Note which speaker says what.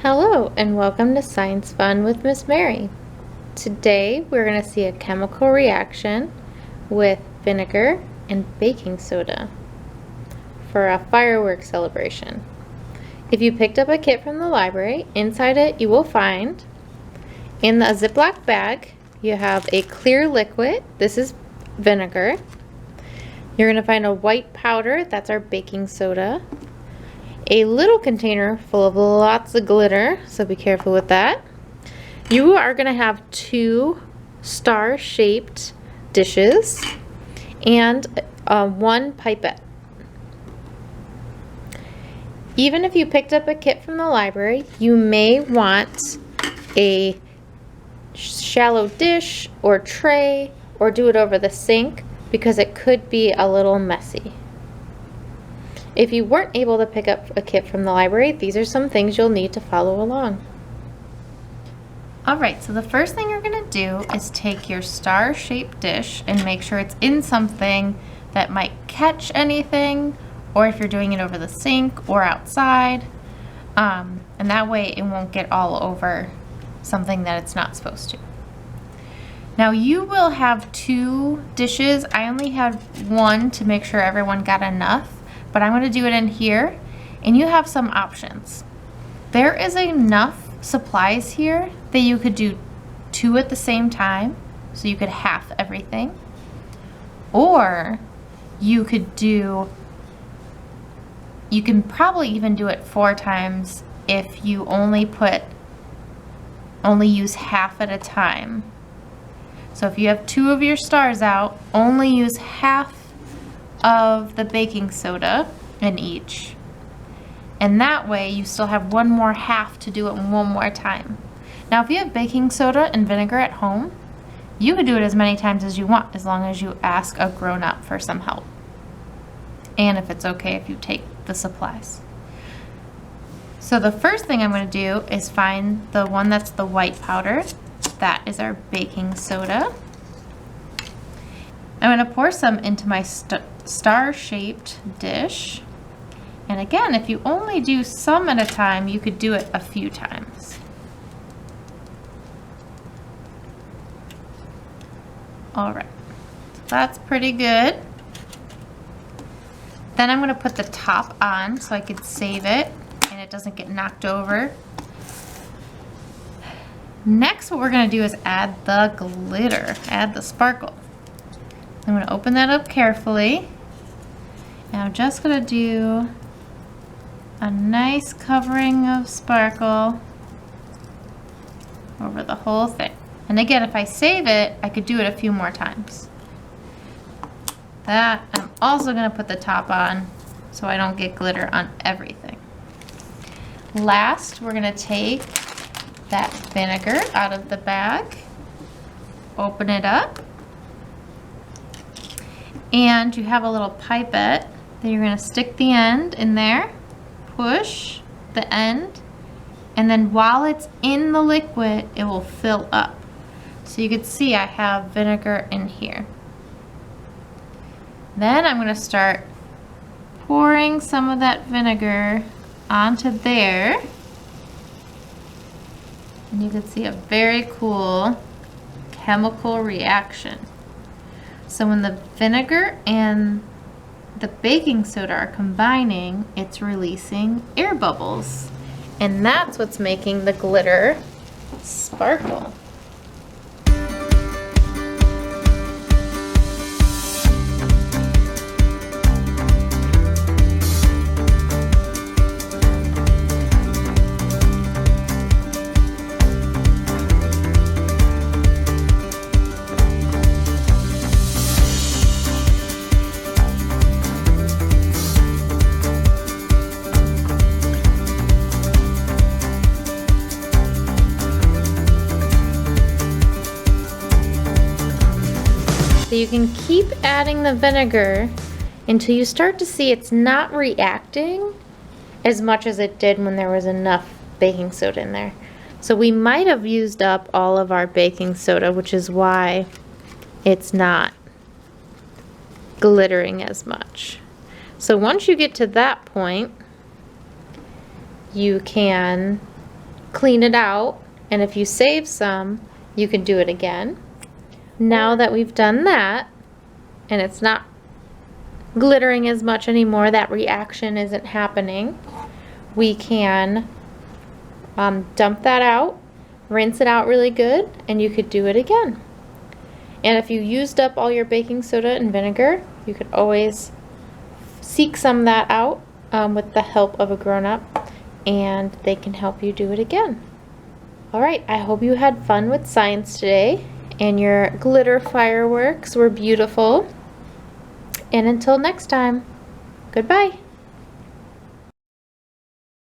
Speaker 1: Hello and welcome to Science Fun with Miss Mary. Today we're going to see a chemical reaction with vinegar and baking soda for a fireworks celebration. If you picked up a kit from the library, inside it you will find in the Ziploc bag you have a clear liquid. This is vinegar. You're going to find a white powder, that's our baking soda. A little container full of lots of glitter, so be careful with that. You are going to have 2 star-shaped dishes and 1 pipette. Even if you picked up a kit from the library, you may want a shallow dish or tray or do it over the sink because it could be a little messy. If you weren't able to pick up a kit from the library, these are some things you'll need to follow along. Alright, so the first thing you're going to do is take your star-shaped dish and make sure it's in something that might catch anything, or if you're doing it over the sink or outside, and that way it won't get all over something that it's not supposed to. Now you will have 2 dishes. I only had 1 to make sure everyone got enough. But I'm going to do it in here, and you have some options. There is enough supplies here that you could do 2 at the same time, so you could half everything. Or you can probably even do it 4 times if you only use half at a time. So if you have 2 of your stars out, only use half of the baking soda in each, and that way you still have 1 more half to do it 1 more time. Now if you have baking soda and vinegar at home, you could do it as many times as you want, as long as you ask a grown-up for some help, and if it's okay if you take the supplies. So the first thing I'm going to do is find the one that's the white powder. That is our baking soda. I'm going to pour some into my star-shaped dish. And again, if you only do some at a time, you could do it a few times. Alright, that's pretty good. Then I'm going to put the top on so I could save it and it doesn't get knocked over. Next, what we're going to do is add the glitter, add the sparkle. I'm going to open that up carefully, and I'm just going to do a nice covering of sparkle over the whole thing. And again, if I save it, I could do it a few more times. That, I'm also going to put the top on so I don't get glitter on everything. Last, we're going to take that vinegar out of the bag, open it up, and you have a little pipette that you're going to stick the end in there, push the end, and then while it's in the liquid, it will fill up. So you can see I have vinegar in here. Then I'm going to start pouring some of that vinegar onto there. And you can see a very cool chemical reaction. So when the vinegar and the baking soda are combining, it's releasing air bubbles. And that's what's making the glitter sparkle. So you can keep adding the vinegar until you start to see it's not reacting as much as it did when there was enough baking soda in there. So we might have used up all of our baking soda, which is why it's not glittering as much. So once you get to that point, you can clean it out, and if you save some, you can do it again. Now that we've done that, and it's not glittering as much anymore, that reaction isn't happening, we can dump that out, rinse it out really good, and you could do it again. And if you used up all your baking soda and vinegar, you could always seek some of that out with the help of a grown-up, and they can help you do it again. All right, I hope you had fun with science today and your glitter fireworks were beautiful. And until next time, goodbye.